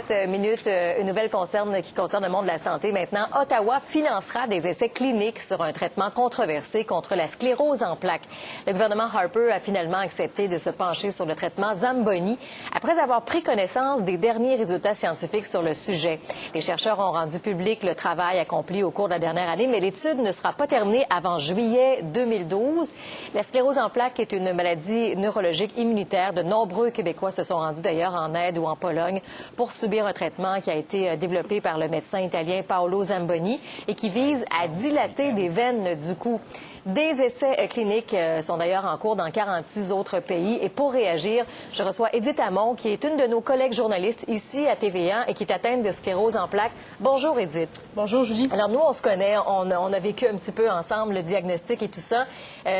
cette minute, une nouvelle qui concerne le monde de la santé. Maintenant, Ottawa financera des essais cliniques sur un traitement controversé contre la sclérose en plaques. Le gouvernement Harper a finalement accepté de se pencher sur le traitement Zamboni après avoir pris connaissance des derniers résultats scientifiques sur le sujet. Les chercheurs ont rendu public le travail accompli au cours de la dernière année, mais l'étude ne sera pas terminée avant juillet 2012. La sclérose en plaques est une maladie neurologique immunitaire. De nombreux Québécois se sont rendus d'ailleurs en Aide ou en Pologne pour subir un traitement qui a été développé par le médecin italien Paolo Zamboni et qui vise à dilater des veines du cou. Des essais cliniques sont d'ailleurs en cours dans 46 autres pays. Et pour réagir, je reçois Édith Hamon, qui est une de nos collègues journalistes ici à TVA et qui est atteinte de sclérose en plaques. Bonjour, Édith. Bonjour, Julie. Alors, nous, on se connaît, on a vécu un petit peu ensemble le diagnostic et tout ça.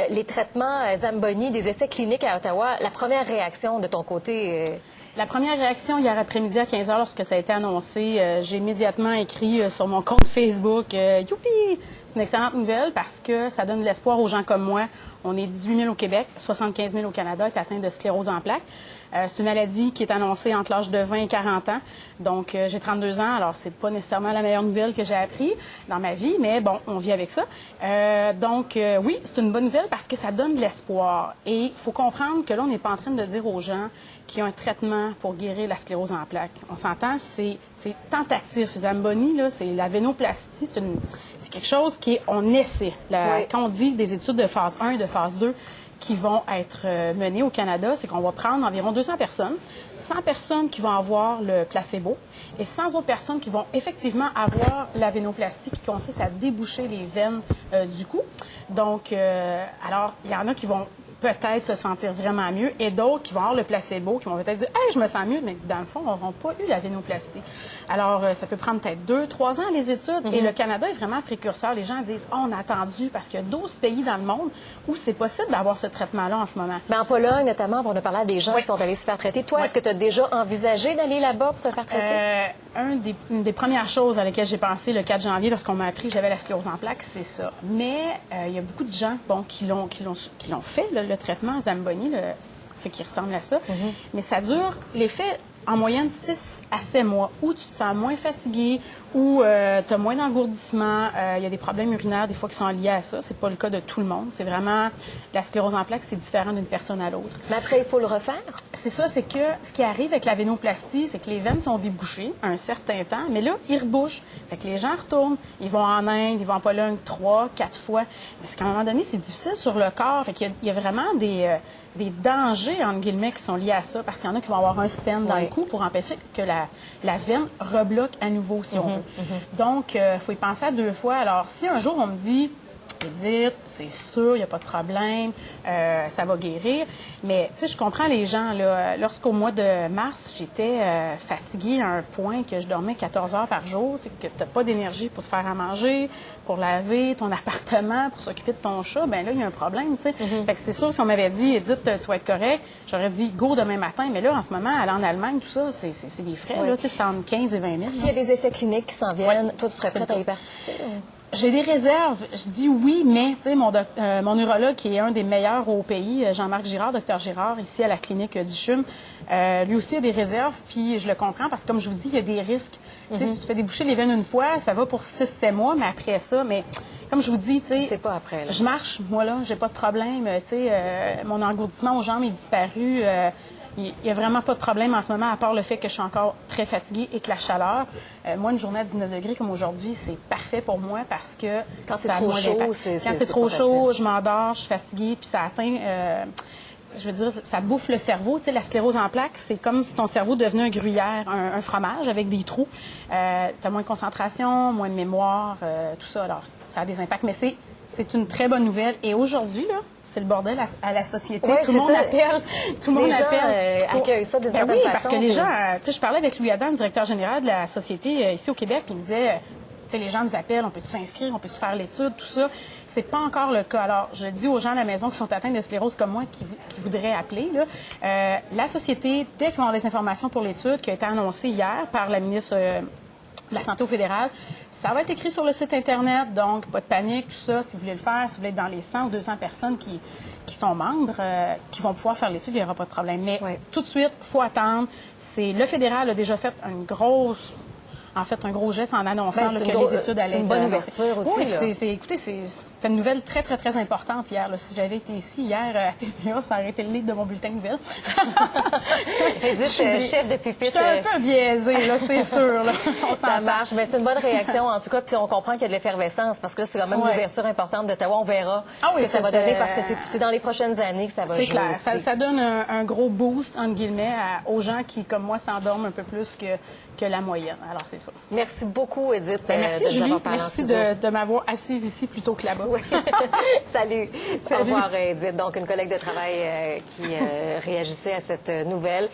Les traitements Zamboni, des essais cliniques à Ottawa, la première réaction de ton côté... La première réaction, hier après-midi à 15 h, lorsque ça a été annoncé, j'ai immédiatement écrit sur mon compte Facebook « Youpi! » C'est une excellente nouvelle parce que ça donne de l'espoir aux gens comme moi. On est 18 000 au Québec, 75 000 au Canada est atteint de sclérose en plaques. C'est une maladie qui est annoncée entre l'âge de 20 et 40 ans. Donc, j'ai 32 ans, alors c'est pas nécessairement la meilleure nouvelle que j'ai appris dans ma vie, mais bon, on vit avec ça. Oui, c'est une bonne nouvelle parce que ça donne de l'espoir. Et il faut comprendre que là, on n'est pas en train de dire aux gens qu'il y a un traitement pour guérir la sclérose en plaques. On s'entend, c'est tentatif. Zamboni, là, c'est la vénoplastie, c'est quelque chose qui est, on essaie. Oui. Quand on dit des études de phase 1 et de phase 2, qui vont être menées au Canada, c'est qu'on va prendre environ 200 personnes, 100 personnes qui vont avoir le placebo et 100 autres personnes qui vont effectivement avoir la vénoplastie qui consiste à déboucher les veines du cou. Donc, alors, il y en a qui vont peut-être se sentir vraiment mieux et d'autres qui vont avoir le placebo, qui vont peut-être dire « Hey, je me sens mieux », mais dans le fond, n'auront pas eu la vénoplastie. Alors, ça peut prendre peut-être 2-3 ans, les études, et le Canada est vraiment précurseur. Les gens disent « Oh, on a attendu », parce qu'il y a 12 pays dans le monde où c'est possible d'avoir ce traitement-là en ce moment. Mais en Pologne, notamment, on a parlé à des gens qui sont allés se faire traiter. Toi, est-ce que tu as déjà envisagé d'aller là-bas pour te faire traiter? Une des premières choses à laquelle j'ai pensé le 4 janvier, lorsqu'on m'a appris que j'avais la sclérose en plaques, c'est ça. Mais il y a beaucoup de gens qui l'ont fait, le traitement Zamboni, fait qu'il ressemble à ça. Mais ça dure, l'effet, en moyenne 6 à 7 mois, où tu te sens moins fatigué, où tu as moins d'engourdissement. Il y a des problèmes urinaires, des fois, qui sont liés à ça. C'est pas le cas de tout le monde. C'est vraiment... La sclérose en plaques, c'est différent d'une personne à l'autre. Mais après, il faut le refaire? C'est ça, c'est que ce qui arrive avec la vénoplastie, c'est que les veines sont débouchées un certain temps, mais là, ils rebouchent. Fait que les gens retournent, ils vont en Inde, ils vont en Pologne 3, 4 fois. Parce qu'à un moment donné, c'est difficile sur le corps. Fait qu'il y a vraiment des dangers, entre guillemets, qui sont liés à ça, parce qu'il y en a qui vont avoir un stent dans le cou pour empêcher que la veine rebloque à nouveau, si on veut. Donc, il faut y penser à 2 fois. Alors, si un jour, on me dit... Edith, c'est sûr, il n'y a pas de problème, ça va guérir. Mais, tu sais, je comprends les gens, là. Lorsqu'au mois de mars, j'étais fatiguée à un point que je dormais 14 heures par jour, que tu n'as pas d'énergie pour te faire à manger, pour laver ton appartement, pour s'occuper de ton chat, bien là, il y a un problème, tu sais. Fait que c'est sûr, si on m'avait dit, Edith, tu vas être correct, j'aurais dit, go demain matin. Mais là, en ce moment, aller en Allemagne, tout ça, c'est des frais, là, tu sais, c'est entre 15 et 20 000. S'il y a des essais cliniques qui s'en viennent, toi, tu serais prête à y participer? J'ai des réserves. Je dis oui, mais tu sais, mon neurologue, qui est un des meilleurs au pays, Jean-Marc Girard, docteur Girard, ici à la clinique du CHUM, lui aussi a des réserves, puis je le comprends parce que, comme je vous dis, il y a des risques. Tu sais, tu te fais déboucher les veines une fois, ça va pour 6-7 mois, mais après ça, comme je vous dis, tu sais, c'est pas après, là. Je marche, moi, là, j'ai pas de problème. Tu sais, mon engourdissement aux jambes est disparu. Il n'y a vraiment pas de problème en ce moment, à part le fait que je suis encore très fatiguée et que la chaleur. Moi, une journée à 19 degrés comme aujourd'hui, c'est parfait pour moi parce que quand c'est trop chaud, quand c'est trop chaud, je m'endors, je suis fatiguée, puis ça atteint... je veux dire, ça bouffe le cerveau. Tu sais, la sclérose en plaques, c'est comme si ton cerveau devenait un gruyère, un fromage avec des trous. Tu as moins de concentration, moins de mémoire, tout ça. Alors, ça a des impacts, mais c'est une très bonne nouvelle. Et aujourd'hui, là, c'est le bordel à la société. Ouais, tout le monde appelle. Tout le monde appelle. Accueillent ça d'une certaine façon. Parce que les gens... Tu sais, je parlais avec Louis Adam, le directeur général de la société ici au Québec, puis il disait... Tu sais, les gens nous appellent, on peut-tu s'inscrire, on peut-tu faire l'étude, tout ça. C'est pas encore le cas. Alors, je dis aux gens à la maison qui sont atteints de sclérose comme moi, qui voudraient appeler, là, la société, dès qu'ils vont avoir les informations pour l'étude, qui a été annoncée hier par la ministre la santé au fédéral. Ça va être écrit sur le site Internet, donc pas de panique, tout ça. Si vous voulez le faire, si vous voulez être dans les 100 ou 200 personnes qui sont membres, qui vont pouvoir faire l'étude, il n'y aura pas de problème. Mais tout de suite, il faut attendre. Le fédéral a déjà fait un gros geste en annonçant que les études allaient être... C'est une bonne ouverture aussi. Oui, écoutez, c'était une nouvelle très, très, très importante hier. Là. Si j'avais été ici hier à TVA, ça aurait été le lead de mon bulletin de nouvelles. Edith, chef de pupitre. Je suis un peu biaisée, là, c'est sûr. Là. Ça marche. Mais c'est une bonne réaction, en tout cas. Puis on comprend qu'il y a de l'effervescence, parce que là, c'est quand même une ouverture importante d'Ottawa. On verra ce que ça va donner, parce que c'est dans les prochaines années que ça va jouer. C'est clair. Aussi. Ça donne un gros boost, entre guillemets, aux gens qui, comme moi, s'endorment un peu plus que la moyenne. Alors, c'est ça. Merci beaucoup, Edith. Merci, Julie. Merci de m'avoir assise ici plutôt que là-bas. Oui. Salut. Au revoir, Edith. Donc, une collègue de travail qui réagissait à cette nouvelle.